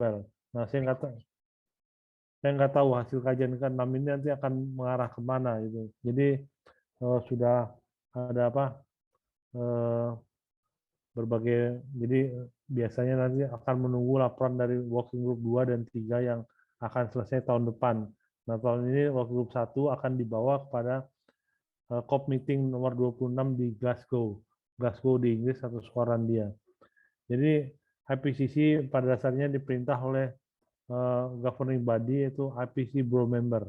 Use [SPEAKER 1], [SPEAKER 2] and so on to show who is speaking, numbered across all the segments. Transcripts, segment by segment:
[SPEAKER 1] well. Nah, saya nggak tahu hasil kajian ke-6 ini nanti akan mengarah kemana gitu. Jadi sudah ada apa berbagai, jadi biasanya nanti akan menunggu laporan dari working group 2 dan 3 yang akan selesai tahun depan. Nah, tahun ini working group 1 akan dibawa kepada COP meeting nomor 26 di Glasgow. Glasgow di Inggris atau Skotlandia. Jadi IPCC pada dasarnya diperintah oleh governing body yaitu IPCC Bro member.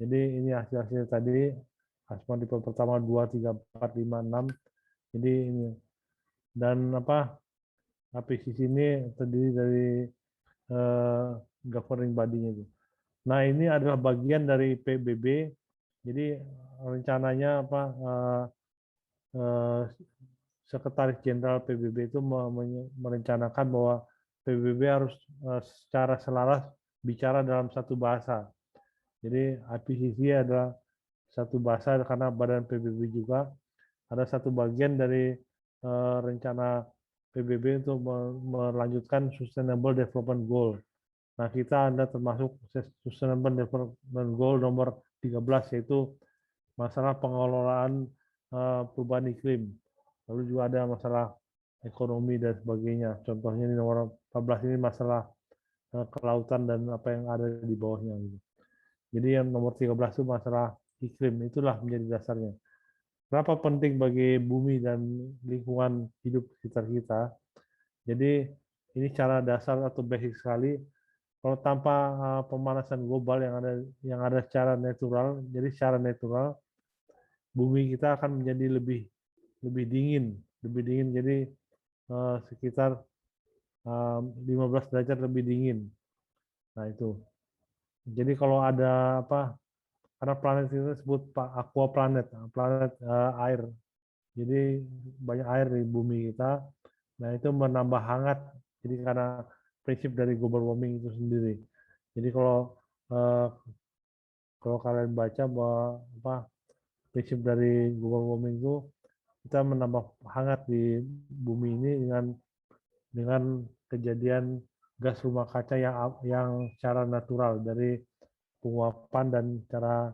[SPEAKER 1] Jadi ini hasil-hasil tadi, Asma tipe pertama 2, 3, 4, 5, 6. Jadi ini. Dan apa IPCC ini terdiri dari governing body-nya itu. Nah, ini adalah bagian dari PBB. Jadi rencananya apa Sekretaris Jenderal PBB itu merencanakan bahwa PBB harus secara selaras bicara dalam satu bahasa. Jadi IPCC adalah satu bahasa karena badan PBB juga ada satu bagian dari rencana PBB untuk melanjutkan Sustainable Development Goal. Nah, kita ada termasuk Sustainable Development Goal nomor 13 yaitu masalah pengelolaan perubahan iklim. Lalu juga ada masalah ekonomi dan sebagainya. Contohnya di nomor 14 ini masalah kelautan dan apa yang ada di bawahnya. Jadi yang nomor 13 itu masalah iklim. Itulah menjadi dasarnya. Kenapa penting bagi bumi dan lingkungan hidup sekitar kita? Jadi ini cara dasar atau basic sekali. Kalau tanpa pemanasan global yang ada secara natural, jadi secara natural bumi kita akan menjadi lebih dingin. Jadi sekitar 15 derajat lebih dingin. Nah, itu. Jadi kalau ada apa, karena planet itu disebut aqua planet, planet air. Jadi banyak air di bumi kita. Nah, itu menambah hangat. Jadi karena prinsip dari global warming itu sendiri. Jadi kalau kalian baca bahwa apa prinsip dari global warming itu kita menambah hangat di bumi ini dengan kejadian gas rumah kaca yang secara natural dari penguapan dan cara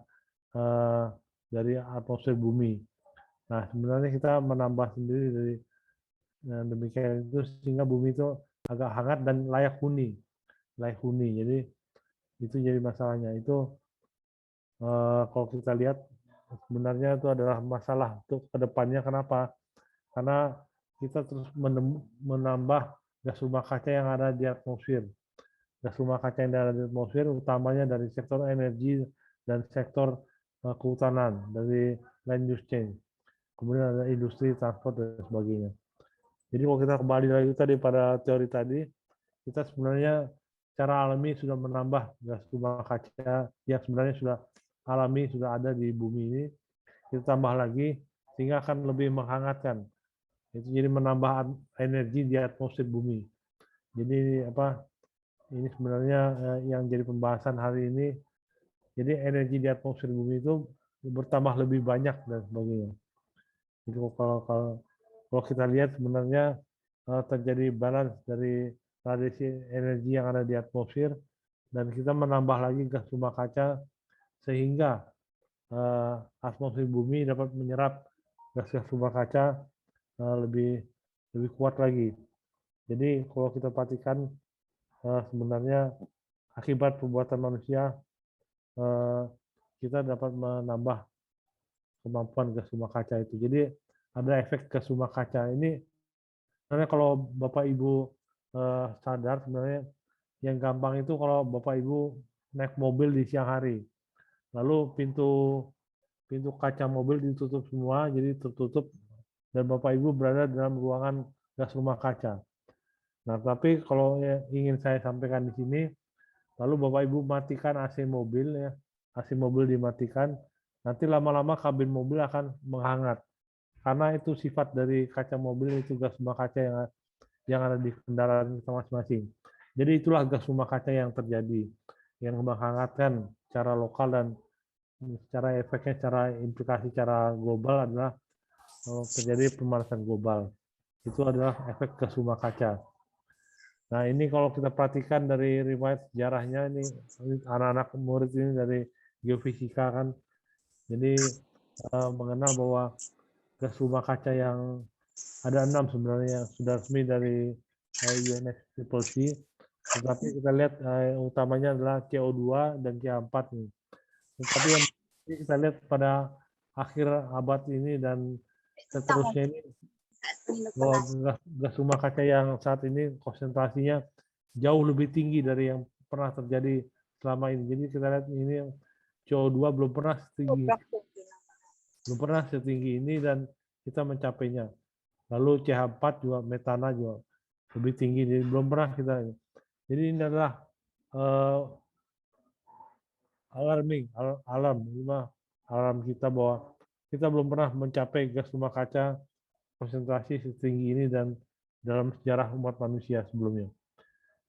[SPEAKER 1] dari atmosfer bumi. Nah, sebenarnya kita menambah sendiri dari demikian itu sehingga bumi itu agak hangat dan layak huni. Jadi itu jadi masalahnya. Itu kalau kita lihat sebenarnya itu adalah masalah untuk kedepannya. Kenapa? Karena kita terus menambah gas rumah kaca yang ada di atmosfer. Gas rumah kaca yang ada di atmosfer utamanya dari sektor energi dan sektor kehutanan, dari land use change. Kemudian ada industri, transport, dan sebagainya. Jadi kalau kita kembali lagi tadi pada teori tadi, kita sebenarnya secara alami sudah menambah gas rumah kaca yang sebenarnya sudah alami, sudah ada di bumi ini. Kita tambah lagi sehingga akan lebih menghangatkan. Itu jadi menambah energi di atmosfer bumi. Jadi apa? Ini sebenarnya yang jadi pembahasan hari ini. Jadi energi di atmosfer bumi itu bertambah lebih banyak dan sebagainya. Jadi kalau kita lihat sebenarnya terjadi balance dari radiasi energi yang ada di atmosfer dan kita menambah lagi gas rumah kaca sehingga atmosfer bumi dapat menyerap gas-gas rumah kaca lebih kuat lagi. Jadi kalau kita perhatikan sebenarnya akibat perbuatan manusia kita dapat menambah kemampuan gas rumah kaca itu. Jadi ada efek gas rumah kaca ini. Karena kalau Bapak Ibu sadar sebenarnya yang gampang itu kalau Bapak Ibu naik mobil di siang hari, lalu pintu kaca mobil ditutup semua, jadi tertutup dan Bapak Ibu berada dalam ruangan gas rumah kaca. Nah, tapi kalau ingin saya sampaikan di sini, lalu Bapak Ibu matikan AC mobil ya, AC mobil dimatikan, nanti lama-lama kabin mobil akan menghangat. Karena itu sifat dari kaca mobil itu gas rumah kaca yang ada di kendaraan kita masing-masing. Jadi itulah gas rumah kaca yang terjadi, yang menghangatkan secara lokal dan secara efeknya, secara implikasi secara global adalah terjadi pemanasan global. Itu adalah efek gas rumah kaca. Nah, ini kalau kita perhatikan dari riwayat sejarahnya, ini anak-anak murid ini dari geofisika kan, jadi mengenal bahwa gas rumah kaca yang ada 6 sebenarnya yang sudah resmi dari UNFCCC, tetapi kita lihat utamanya adalah CO2 dan CH4 nih. Tetapi yang kita lihat pada akhir abad ini dan seterusnya ini bahwa gas rumah kaca yang saat ini konsentrasinya jauh lebih tinggi dari yang pernah terjadi selama ini. Jadi kita lihat ini CO2 belum pernah setinggi ini dan kita mencapainya. Lalu CH4 juga, metana juga lebih tinggi, jadi belum pernah kita. Jadi ini adalah alarm kita bahwa kita belum pernah mencapai gas rumah kaca konsentrasi setinggi ini dan dalam sejarah umat manusia sebelumnya.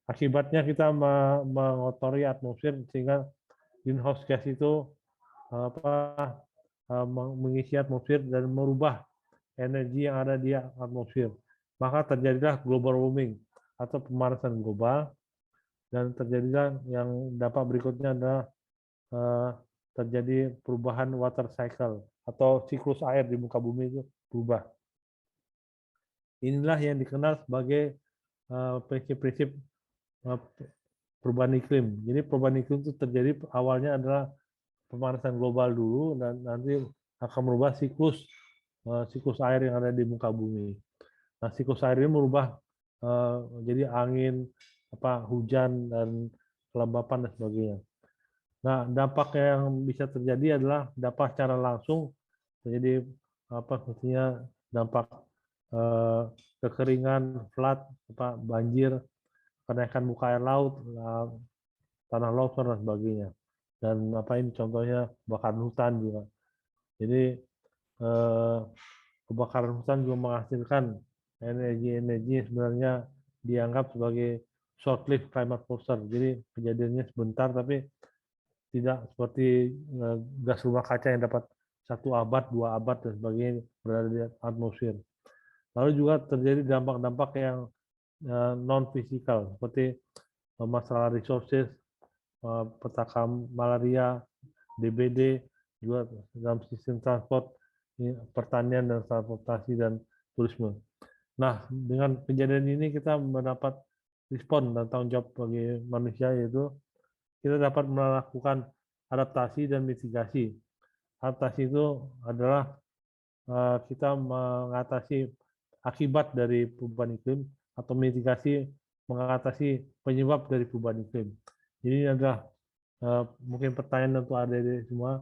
[SPEAKER 1] Akibatnya kita mengotori atmosfer sehingga greenhouse gas itu mengisi atmosfer dan merubah energi yang ada di atmosfer. Maka terjadilah global warming atau pemanasan global, dan terjadilah yang dampak berikutnya adalah terjadi perubahan water cycle atau siklus air di muka bumi itu berubah. Inilah yang dikenal sebagai prinsip-prinsip perubahan iklim. Jadi perubahan iklim itu terjadi awalnya adalah pemanasan global dulu dan nanti akan merubah siklus air yang ada di muka bumi. Nah, siklus air ini merubah jadi angin, hujan dan kelembapan dan sebagainya. Nah, dampak yang bisa terjadi adalah dampak secara langsung terjadi maksudnya dampak kekeringan, flood, banjir, kenaikan muka air laut, tanah longsor dan sebagainya. Dan ini contohnya kebakaran hutan juga. Jadi kebakaran hutan juga menghasilkan energi-energi sebenarnya dianggap sebagai short-lived climate closer. Jadi kejadiannya sebentar tapi tidak seperti gas rumah kaca yang dapat 1 abad, 2 abad dan sebagainya berada di atmosfer. Lalu juga terjadi dampak-dampak yang non-fisikal seperti masalah resources, petaka malaria, DBD, juga dalam sistem transport, pertanian dan transportasi dan turisme. Nah, dengan kejadian ini kita mendapat respon dan tanggung jawab bagi manusia, yaitu kita dapat melakukan adaptasi dan mitigasi. Adaptasi itu adalah kita mengatasi akibat dari perubahan iklim, atau mitigasi mengatasi penyebab dari perubahan iklim. Jadi ini adalah mungkin pertanyaan untuk adik-adik semua.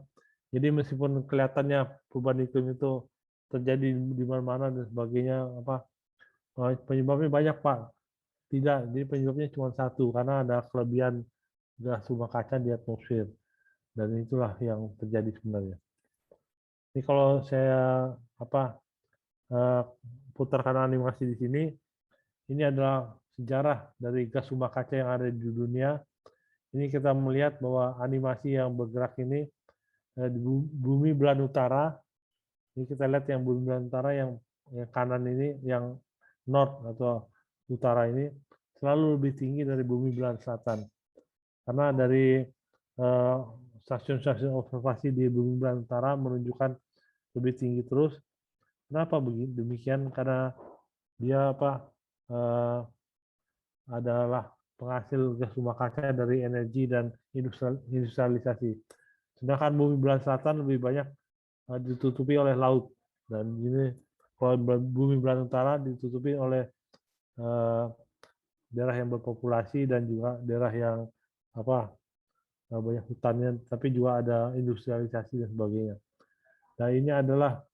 [SPEAKER 1] Jadi meskipun kelihatannya perubahan iklim itu terjadi di mana-mana dan sebagainya, penyebabnya banyak, Pak. Tidak, jadi penyebabnya cuma satu, karena ada kelebihan gas rumah kaca di atmosfer. Dan itulah yang terjadi sebenarnya. Ini kalau saya putarkan animasi di sini, ini adalah sejarah dari gas rumah kaca yang ada di dunia. Ini kita melihat bahwa animasi yang bergerak ini di bumi belahan utara. Ini kita lihat yang bumi belahan utara yang kanan ini, yang north atau utara ini selalu lebih tinggi dari bumi belahan selatan. Karena dari stasiun-stasiun observasi di bumi belahan utara menunjukkan lebih tinggi terus. Kenapa begitu? Demikian karena dia adalah penghasil gas rumah kaca dari energi dan industrialisasi. Sedangkan bumi belahan selatan lebih banyak ditutupi oleh laut, dan ini kalau bumi belahan utara ditutupi oleh daerah yang berpopulasi dan juga daerah yang banyak hutannya, tapi juga ada industrialisasi dan sebagainya. Nah, ini adalah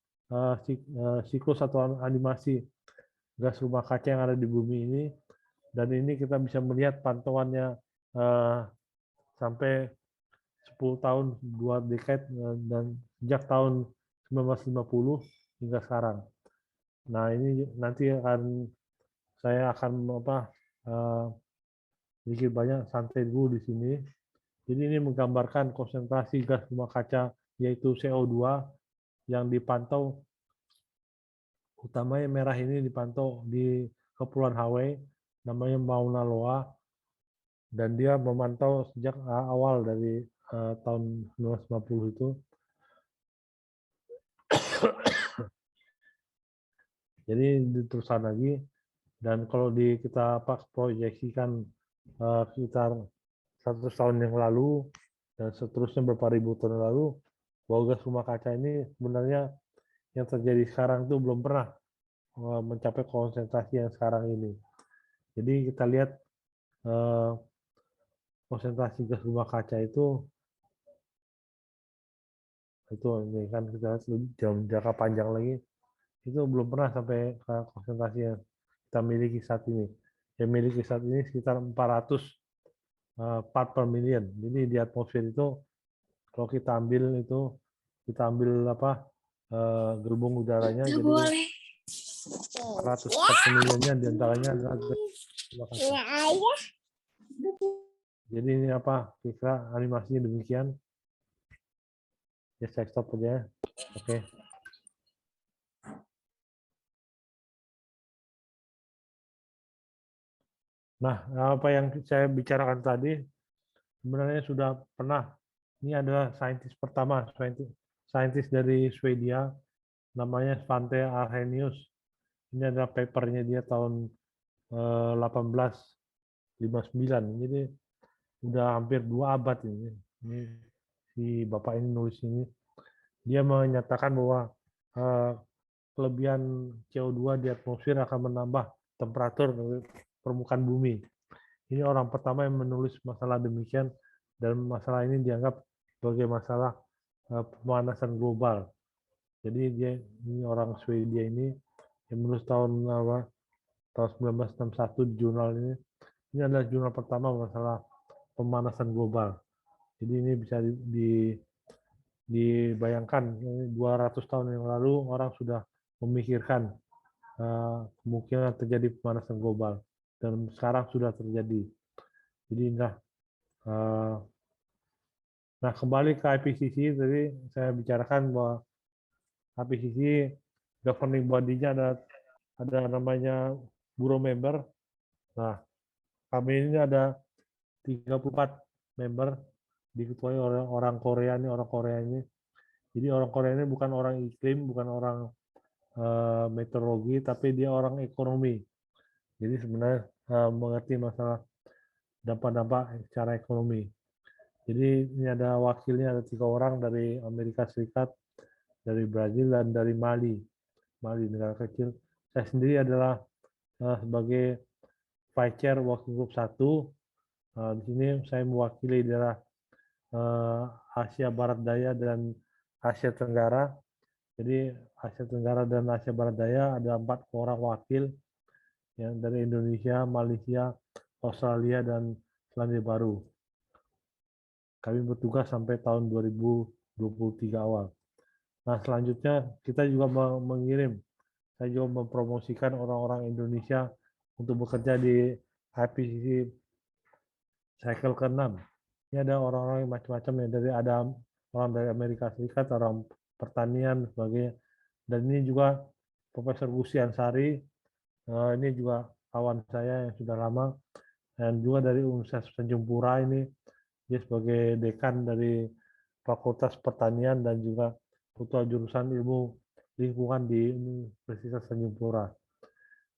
[SPEAKER 1] siklus atau animasi gas rumah kaca yang ada di bumi ini, dan ini kita bisa melihat pantauannya sampai 10 tahun, 2 dekade, dan sejak tahun 1950 hingga sekarang. Nah, ini nanti saya akan sedikit banyak santai dulu di sini. Jadi ini menggambarkan konsentrasi gas rumah kaca, yaitu CO2 yang dipantau, utamanya merah ini dipantau di Kepulauan Hawaii, namanya Mauna Loa, dan dia memantau sejak awal dari tahun 1950 itu. Jadi diteruskan lagi, dan kalau kita proyeksikan sekitar 100 tahun yang lalu dan seterusnya berapa ribu tahun lalu, bahwa gas rumah kaca ini sebenarnya yang terjadi sekarang itu belum pernah mencapai konsentrasi yang sekarang ini. Jadi kita lihat konsentrasi gas rumah kaca itu ini kan kita lihat dalam jangka panjang lagi itu belum pernah sampai ke konsentrasi yang kita miliki saat ini. Yang miliki saat ini sekitar 400 part per million. Jadi di atmosfer itu kalau kita ambil gelombang udaranya, jadi 400 part per millionnya diantaranya adalah rumah kaca. Jadi ini kira animasinya demikian. Ya saya stop aja. Oke. Nah, apa yang saya bicarakan tadi sebenarnya sudah pernah. Ini adalah saintis pertama, saintis dari Swedia, namanya Svante Arrhenius. Ini adalah papernya dia tahun 1859. Jadi udah hampir 2 abad ini. Ini si bapak ini nulis ini. Dia menyatakan bahwa kelebihan CO2 di atmosfer akan menambah temperatur permukaan bumi. Ini orang pertama yang menulis masalah demikian, dan masalah ini dianggap sebagai masalah pemanasan global. Jadi ini orang Swedia ini yang menulis tahun 1961 di jurnal ini. Ini adalah jurnal pertama masalah pemanasan global. Jadi ini bisa dibayangkan 200 tahun yang lalu orang sudah memikirkan kemungkinan terjadi pemanasan global, dan sekarang sudah terjadi. Jadi nah kembali ke IPCC, tadi saya bicarakan bahwa IPCC governing body-nya ada namanya bureau member. Nah, kami ini ada 34 member, diketuai oleh orang Korea ini. Jadi orang Korea ini bukan orang iklim, bukan orang meteorologi, tapi dia orang ekonomi. Jadi sebenarnya mengerti masalah dampak-dampak secara ekonomi. Jadi ini ada wakilnya, ada 3 orang dari Amerika Serikat, dari Brazil, dan dari Mali, negara kecil. Saya sendiri adalah sebagai Vice Chair Working Group 1. Di sini saya mewakili daerah Asia Barat Daya dan Asia Tenggara. Jadi Asia Tenggara dan Asia Barat Daya ada 4 orang wakil yang dari Indonesia, Malaysia, Australia, dan Selandia Baru. Kami bertugas sampai tahun 2023 awal. Nah, selanjutnya kita juga saya juga mempromosikan orang-orang Indonesia untuk bekerja di IPCC cycle ke-6. Ini ada orang-orang yang macam-macam ya, ada orang dari Amerika Serikat, orang pertanian, sebagainya. Dan ini juga Profesor Gusti Ansari, ini juga kawan saya yang sudah lama, dan juga dari Universitas Tanjung Pura ini, dia sebagai dekan dari Fakultas Pertanian dan juga ketua jurusan ilmu lingkungan di Universitas Tanjung Pura.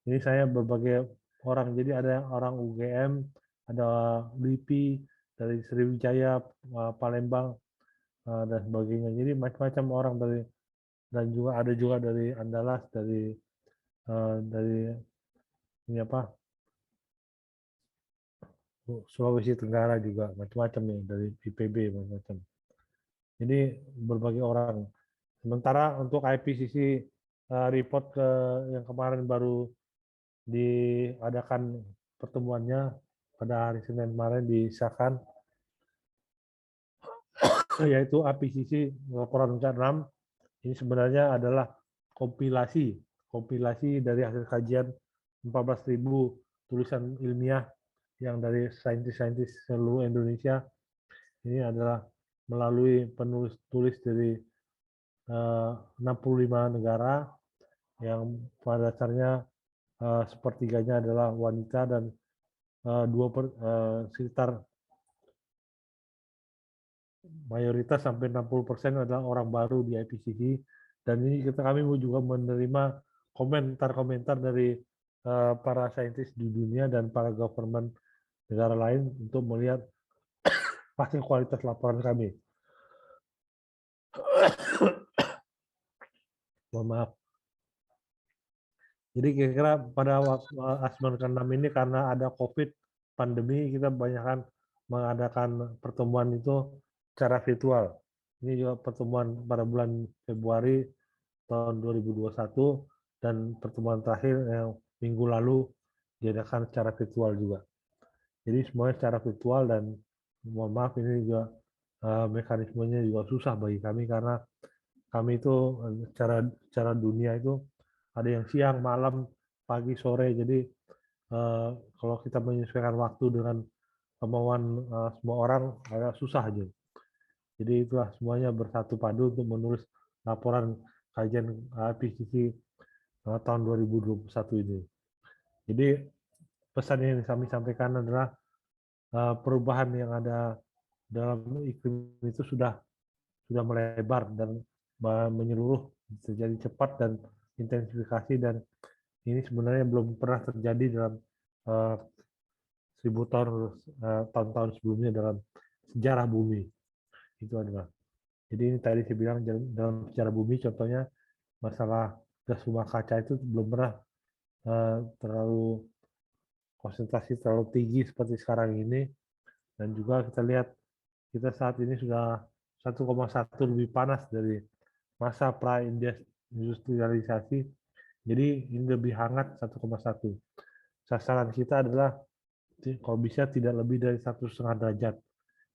[SPEAKER 1] Ini saya berbagai orang, jadi ada orang UGM, ada LIPI, dari Sriwijaya, Palembang, dan sebagainya. Jadi macam-macam orang dan juga ada juga dari Andalas, dari ini Sulawesi Tenggara juga, macam-macam ya, dari IPB macam-macam. Jadi berbagai orang. Sementara untuk IPCC report yang kemarin baru diadakan pertemuannya pada hari Senin kemarin disahkan, yaitu IPCC laporan 6. Ini sebenarnya adalah kompilasi dari hasil kajian 14.000 tulisan ilmiah yang dari saintis-saintis seluruh Indonesia. Ini adalah melalui penulis-tulis dari 65 negara, yang pada dasarnya sepertiganya adalah wanita dan sekitar mayoritas sampai 60% adalah orang baru di IPCC, dan ini kami juga menerima komentar-komentar dari para saintis di dunia dan para government negara lain untuk melihat pasti kualitas laporan kami. Mohon maaf. Jadi kira-kira pada waktu Asman ke-6 ini karena ada COVID pandemi, kita banyakkan mengadakan pertemuan itu secara virtual. Ini juga pertemuan pada bulan Februari tahun 2021 dan pertemuan terakhir yang minggu lalu diadakan secara virtual juga. Jadi semuanya secara virtual, dan mohon maaf ini juga mekanismenya juga susah bagi kami karena kami itu secara dunia itu ada yang siang, malam, pagi, sore. Jadi kalau kita menyesuaikan waktu dengan kemauan semua orang agak susah aja. Jadi itulah semuanya bersatu padu untuk menulis laporan kajian IPCC tahun 2021 ini. Jadi pesan yang kami sampaikan adalah perubahan yang ada dalam iklim itu sudah melebar dan menyeluruh, terjadi cepat dan intensifikasi, dan ini sebenarnya belum pernah terjadi dalam 1000 tahun-tahun sebelumnya dalam sejarah bumi. Itu adalah. Jadi ini tadi saya bilang dalam sejarah bumi, contohnya masalah gas rumah kaca itu belum pernah terlalu konsentrasi terlalu tinggi seperti sekarang ini, dan juga kita lihat kita saat ini sudah 1,1 lebih panas dari masa pra-industrialisasi. Jadi ini lebih hangat 1,1. Sasaran kita adalah kalau bisa tidak lebih dari 1,5 derajat.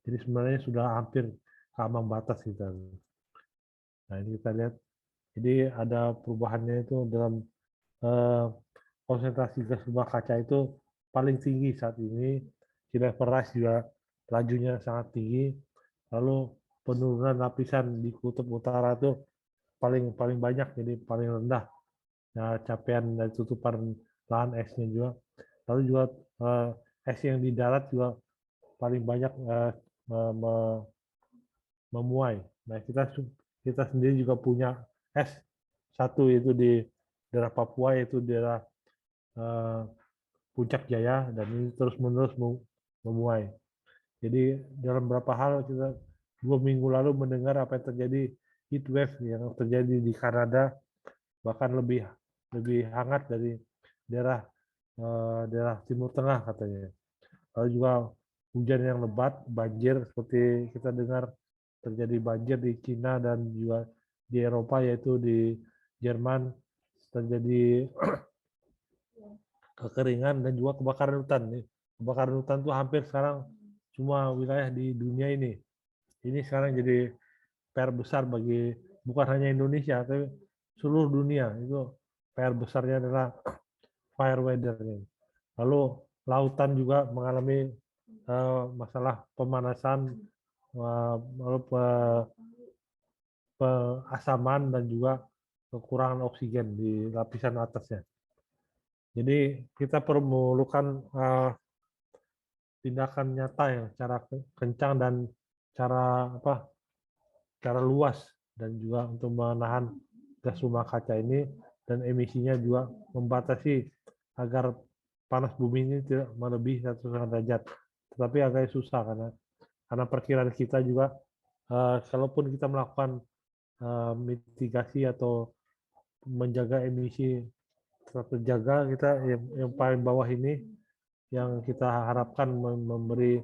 [SPEAKER 1] Jadi sebenarnya sudah hampir ke ambang batas kita. Nah ini kita lihat. Jadi ada perubahannya itu dalam konsentrasi gas rumah kaca itu paling tinggi saat ini. Sea level rise juga lajunya sangat tinggi. Lalu penurunan lapisan di kutub utara itu paling banyak, jadi paling rendah. Nah, capaian dari tutupan lahan esnya juga. Lalu juga es yang di darat juga paling banyak memuai. Nah, kita sendiri juga punya es satu, itu di daerah Papua, yaitu daerah Puncak Jaya, dan ini terus-menerus memuai. Jadi dalam beberapa hal kita 2 minggu lalu mendengar apa yang terjadi heat wave yang terjadi di Kanada, bahkan lebih hangat dari daerah Timur Tengah katanya. Lalu juga hujan yang lebat, banjir seperti kita dengar terjadi banjir di Cina dan juga di Eropa, yaitu di Jerman terjadi kekeringan dan juga kebakaran hutan. Kebakaran hutan itu hampir sekarang semua wilayah di dunia ini. Ini sekarang jadi PR besar bagi bukan hanya Indonesia, tapi seluruh dunia. Itu PR besarnya adalah fire weather. Lalu lautan juga mengalami masalah pemanasan, lalu asaman, dan juga kekurangan oksigen di lapisan atasnya. Jadi kita perlukan tindakan nyata yang secara kencang dan cara luas, dan juga untuk menahan gas rumah kaca ini dan emisinya juga membatasi agar panas bumi ini tidak melebihi 1,5 derajat. Tetapi agak susah karena perkiraan kita juga kalaupun kita melakukan mitigasi atau menjaga emisi tetap terjaga, kita yang paling bawah ini yang kita harapkan memberi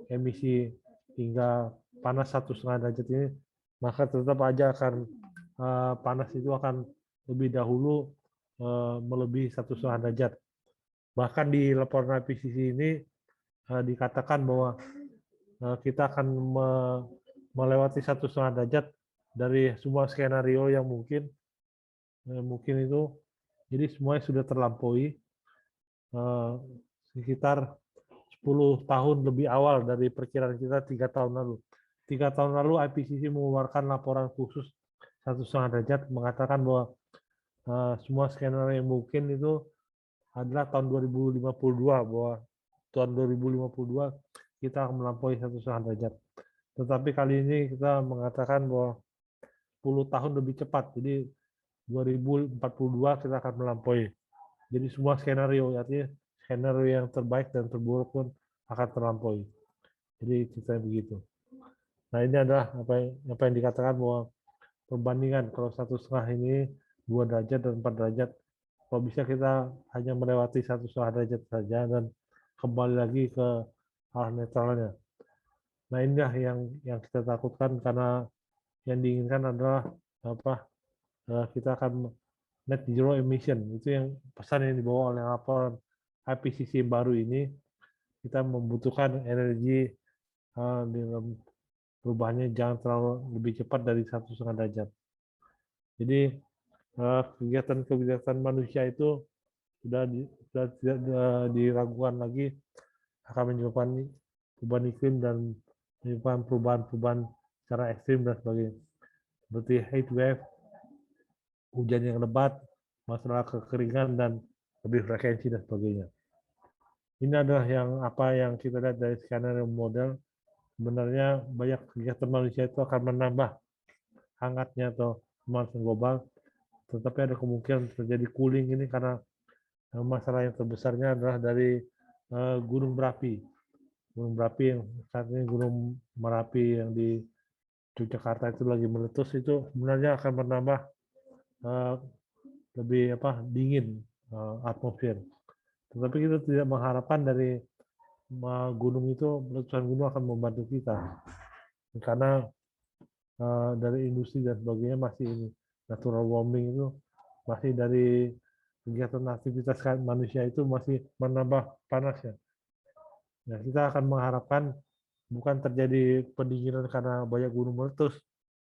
[SPEAKER 1] emisi hingga panas 1,5 derajat ini, maka tetap aja akan panas itu akan lebih dahulu melebihi 1,5 derajat. Bahkan di laporan IPCC ini dikatakan bahwa kita akan melewati 1,5 derajat dari semua skenario yang mungkin itu. Jadi semuanya sudah terlampaui sekitar 10 tahun lebih awal dari perkiraan kita 3 tahun lalu. 3 tahun lalu IPCC mengeluarkan laporan khusus 1,5 derajat mengatakan bahwa semua skenario yang mungkin itu adalah tahun 2052, bahwa tahun 2052 kita akan melampaui 1,5 derajat. Tetapi kali ini kita mengatakan bahwa 10 tahun lebih cepat. Jadi 2042 kita akan melampaui. Jadi semua skenario, artinya skenario yang terbaik dan terburuk pun akan terlampaui. Jadi ceritanya begitu. Nah ini adalah apa yang dikatakan bahwa perbandingan kalau 1,5 ini 2 derajat dan 4 derajat. Kalau bisa kita hanya melewati 1,5 derajat saja dan kembali lagi ke arah netralnya. Nah inilah yang kita takutkan karena yang diinginkan adalah kita akan net zero emission. Itu yang pesan yang dibawa oleh laporan IPCC baru ini. Kita membutuhkan energi dalam perubahannya jangan terlalu lebih cepat dari 1,5 derajat. Jadi kegiatan manusia itu sudah tidak diragukan lagi akan menyebabkan perubahan iklim dan menyebabkan perubahan secara ekstrim dan sebagainya. Seperti heat wave, hujan yang lebat, masalah kekeringan dan lebih frekuensi dan sebagainya. Ini adalah yang kita lihat dari skenario model. Sebenarnya banyak kegiatan manusia itu akan menambah hangatnya atau pemanasan global, tetapi ada kemungkinan terjadi cooling ini karena masalah yang terbesarnya adalah dari gunung berapi. Gunung berapi yang saat ini Gunung Merapi yang di Yogyakarta itu lagi meletus, itu sebenarnya akan menambah lebih dingin atmosfer. Tetapi kita tidak mengharapkan dari gunung itu, letusan gunung akan membantu kita. Karena dari industri dan sebagainya masih ini, natural warming itu masih dari kegiatan aktivitas manusia itu masih menambah panasnya. Nah, kita akan mengharapkan bukan terjadi pendinginan karena banyak gunung meletus,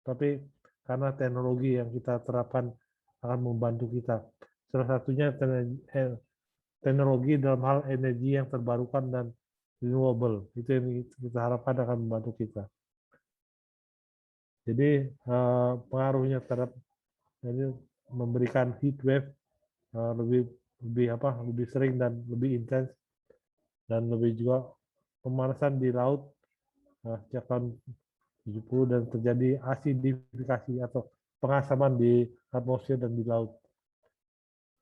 [SPEAKER 1] tapi karena teknologi yang kita terapkan akan membantu kita. Salah satunya teknologi dalam hal energi yang terbarukan dan renewable. Itu yang kita harapkan akan membantu kita. Jadi pengaruhnya terhadap ini memberikan heat wave lebih sering dan lebih intens, dan lebih juga pemanasan di laut sejak tahun 70 dan terjadi asidifikasi atau pengasaman di atmosfer dan di laut.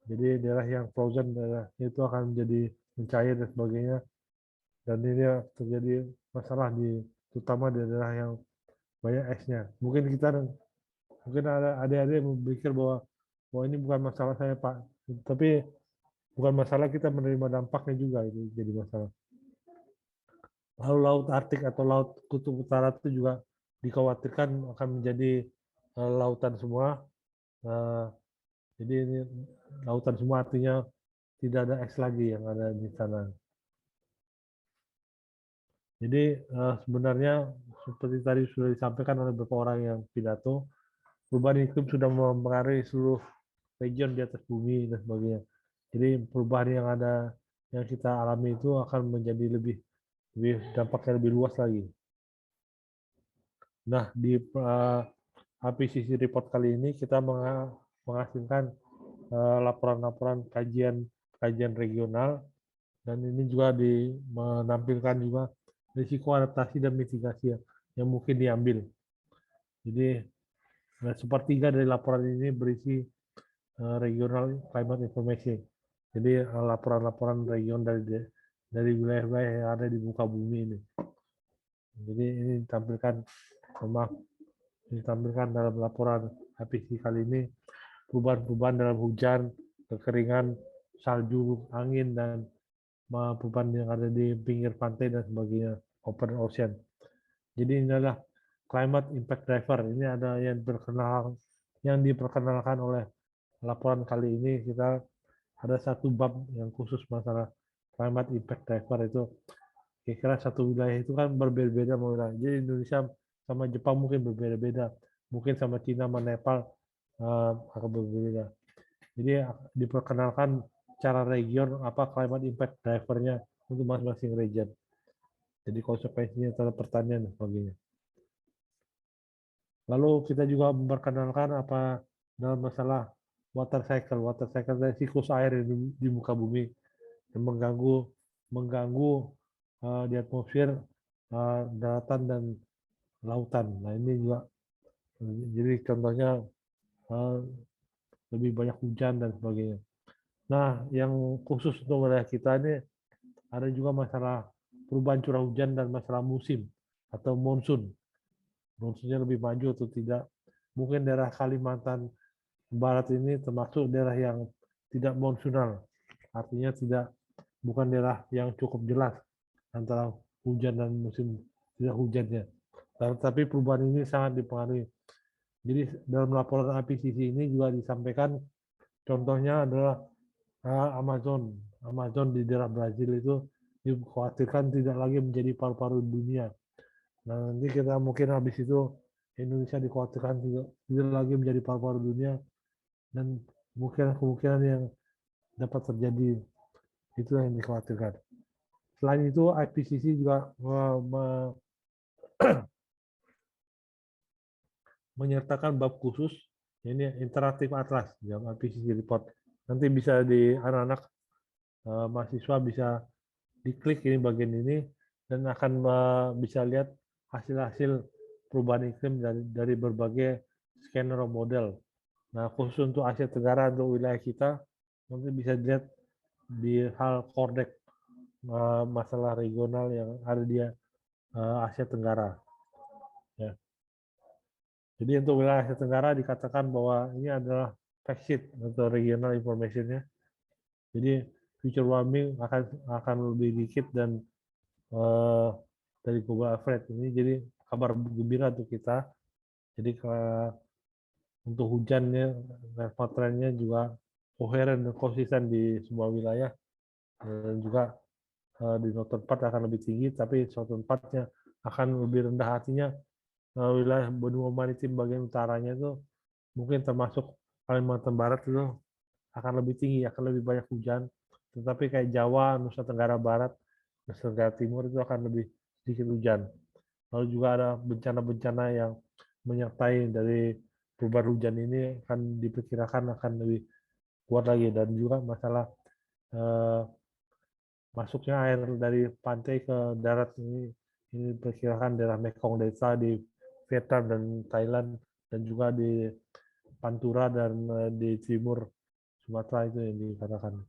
[SPEAKER 1] Jadi daerah yang frozen itu akan menjadi mencair dan sebagainya, dan ini terjadi masalah terutama di daerah yang banyak esnya. Mungkin ada adik-adik yang berpikir bahwa ini bukan masalah saya Pak, tapi bukan masalah kita menerima dampaknya juga, itu jadi masalah. Lalu Laut Arktik atau Laut Kutub Utara itu juga dikhawatirkan akan menjadi lautan semua. Jadi ini lautan semua artinya tidak ada es lagi yang ada di sana. Jadi sebenarnya seperti tadi sudah disampaikan oleh beberapa orang yang pidato, perubahan iklim sudah mempengaruhi seluruh region di atas bumi dan sebagainya. Jadi perubahan yang kita alami itu akan menjadi lebih dampaknya lebih luas lagi. Nah, di IPCC report kali ini kita menghasilkan laporan-laporan kajian regional, dan ini juga menampilkan juga risiko adaptasi dan mitigasi yang mungkin diambil. Jadi sepertiga dari laporan ini berisi regional climate information. Jadi laporan-laporan region dari wilayah-wilayah yang ada di muka bumi ini. Jadi ini ditampilkan dalam laporan IPCC kali ini perubahan-perubahan dalam hujan, kekeringan, salju, angin, dan perubahan yang ada di pinggir pantai dan sebagainya, open ocean. Jadi ini adalah climate impact driver. Ini ada yang diperkenalkan oleh laporan kali ini. Kita ada satu bab yang khusus masalah climate impact driver itu. Kira-kira satu wilayah itu kan berbeda-beda. Jadi Indonesia sama Jepang mungkin berbeda-beda. Mungkin sama Cina sama Nepal akan berbeda. Jadi diperkenalkan cara region apa climate impact drivernya untuk masing-masing region. Jadi konsekuensinya terhadap pertanian dan sebagainya. Lalu kita juga memperkenalkan apa dalam masalah water cycle dari siklus air di muka bumi yang mengganggu mengganggu di atmosfer daratan dan lautan. Nah ini juga jadi contohnya lebih banyak hujan dan sebagainya. Nah yang khusus untuk wilayah kita ini ada juga masalah perubahan curah hujan dan masalah musim atau monsun. Monsunnya lebih maju atau tidak. Mungkin daerah Kalimantan Barat ini termasuk daerah yang tidak monsunal. Artinya bukan daerah yang cukup jelas antara hujan dan musim tidak hujannya. Tapi perubahan ini sangat dipengaruhi. Jadi dalam laporan IPCC ini juga disampaikan contohnya adalah Amazon. Amazon di daerah Brazil itu dikhawatirkan tidak lagi menjadi paru-paru dunia. Nah, nanti kita mungkin habis itu Indonesia dikhawatirkan tidak lagi menjadi paru-paru dunia dan kemungkinan yang dapat terjadi itu yang dikhawatirkan. Selain itu, IPCC juga menyertakan bab khusus, ini interaktif atlas yang IPCC report. Nanti bisa di anak-anak mahasiswa bisa diklik ini bagian ini dan akan bisa lihat hasil-hasil perubahan iklim dari berbagai skenario model. Nah, khusus untuk Asia Tenggara untuk wilayah kita nanti bisa dilihat di hal Kordek masalah regional yang ada di Asia Tenggara. Ya. Jadi untuk wilayah Asia Tenggara dikatakan bahwa ini adalah fact sheet atau regional information-nya. Jadi future warming akan lebih dikit dan dari global average ini jadi kabar gembira untuk kita. Jadi untuk hujannya, trennya juga koheren dan konsisten di semua wilayah dan juga di suatu tempat akan lebih tinggi, tapi suatu tempatnya akan lebih rendah. Artinya wilayah benua maritim bagian utaranya itu mungkin termasuk Kalimantan Barat itu akan lebih tinggi, akan lebih banyak hujan. Tetapi kayak Jawa, Nusa Tenggara Barat, Nusa Tenggara Timur itu akan lebih sedikit hujan. Lalu juga ada bencana-bencana yang menyertai dari perubahan hujan ini akan diperkirakan akan lebih kuat lagi, dan juga masalah masuknya air dari pantai ke darat ini diperkirakan daerah Mekong Delta di Vietnam dan Thailand dan juga di Pantura dan di timur Sumatera itu yang dikatakan.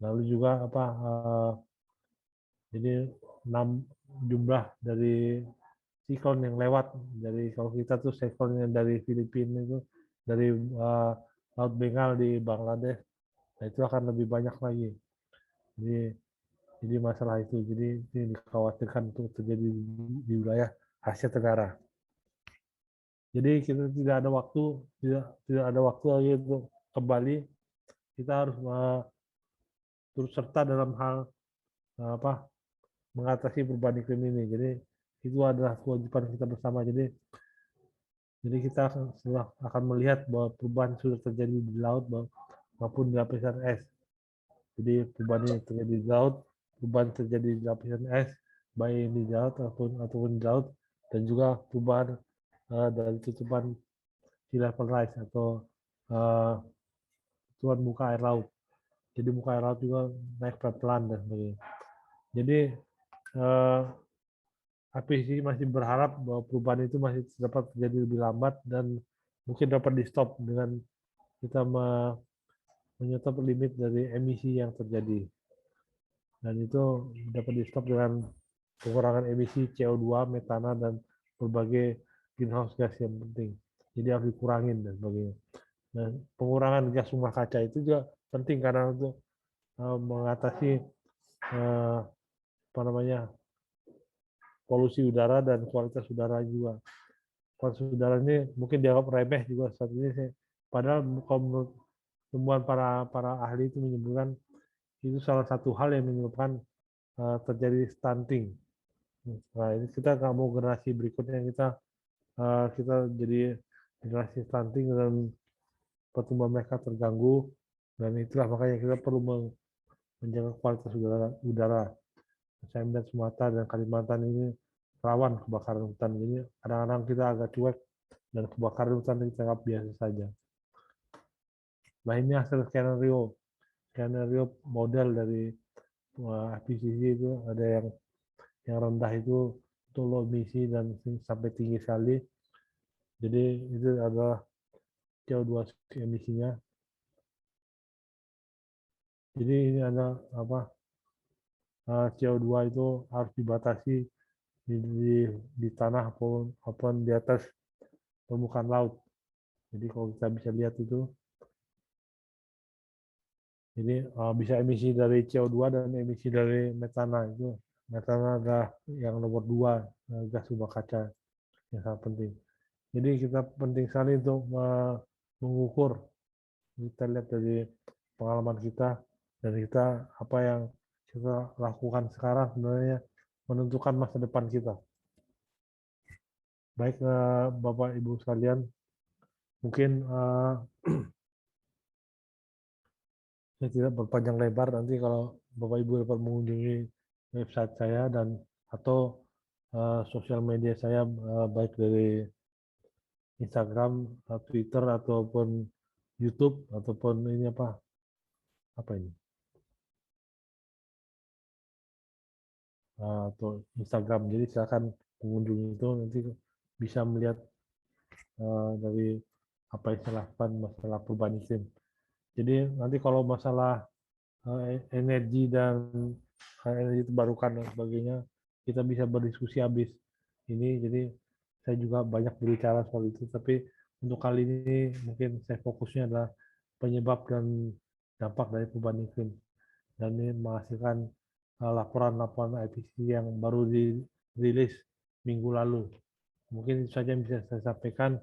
[SPEAKER 1] Lalu juga jadi 6 jumlah dari siklon yang lewat dari, kalau kita tuh siklon yang dari Filipina itu dari Laut Bengal di Bangladesh, nah itu akan lebih banyak lagi. Jadi masalah itu, jadi ini dikhawatirkan untuk terjadi di wilayah Asia Tenggara. Jadi kita tidak ada waktu lagi untuk kembali. Kita harus turut serta dalam hal mengatasi perubahan iklim ini. Jadi itu adalah kewajiban kita bersama. Jadi kita akan melihat bahwa perubahan sudah terjadi di laut maupun di lapisan es. Jadi perubahan ini terjadi di laut, perubahan terjadi di lapisan es, baik di laut ataupun di laut, dan juga perubahan dari tutupan sea level rise atau tutupan muka air laut. Jadi muka air laut juga naik pelan-pelan dan sebagainya. Jadi IPCC masih berharap bahwa perubahan itu masih dapat terjadi lebih lambat dan mungkin dapat di stop dengan kita menyetop limit dari emisi yang terjadi. Dan itu dapat di stop dengan pengurangan emisi CO2, metana, dan berbagai greenhouse gas yang penting. Jadi harus dikurangin dan sebagainya. Dan pengurangan gas rumah kaca itu juga penting karena untuk mengatasi polusi udara dan kualitas udara juga. Kualitas udara ini mungkin dianggap remeh juga saat ini. Padahal kalau menurut temuan para ahli itu menyebutkan itu salah satu hal yang menyebabkan terjadi stunting. Nah ini kita nggak mau generasi berikutnya kita jadi generasi stunting dan pertumbuhan mereka terganggu, dan itulah makanya kita perlu menjaga kualitas udara. Saya melihat Sumatera dan Kalimantan ini rawan kebakaran hutan. Jadi kadang-kadang kita agak cuek dan kebakaran hutan kita anggap biasa saja. Nah ini hasil skenario model dari efisiensi itu ada yang rendah itu untuk low emisi dan sampai tinggi sekali. Jadi itu adalah CO2 emisinya. Jadi ini ada CO2 itu harus dibatasi di tanah maupun di atas permukaan laut. Jadi kalau kita bisa lihat itu, jadi bisa emisi dari CO2 dan emisi dari metana itu. Metana adalah yang nomor 2 gas rumah kaca yang sangat penting. Jadi kita penting sekali untuk mengukur. Kita lihat dari pengalaman kita dan kita apa yang kita lakukan sekarang sebenarnya menentukan masa depan kita. Baik Bapak Ibu sekalian, mungkin saya tidak berpanjang lebar, nanti kalau Bapak Ibu dapat mengunjungi website saya dan atau sosial media saya baik dari Instagram, Twitter ataupun YouTube ataupun ini apa ini atau Instagram. Jadi silakan pengunjung itu nanti bisa melihat dari apa yang saya lakukan masalah perubahan iklim. Jadi nanti kalau masalah energi dan energi terbarukan dan sebagainya, kita bisa berdiskusi habis ini. Jadi saya juga banyak berbicara soal itu, tapi untuk kali ini mungkin saya fokusnya adalah penyebab dan dampak dari perubahan iklim. Dan ini menghasilkan laporan-laporan IPCC yang baru dirilis minggu lalu. Mungkin itu saja yang bisa saya sampaikan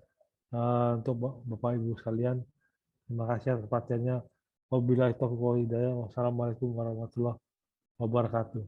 [SPEAKER 1] untuk Bapak Ibu sekalian. Terima kasih atas perhatiannya. Wabillahi taufiq wal hidayah. Wassalamualaikum warahmatullahi wabarakatuh.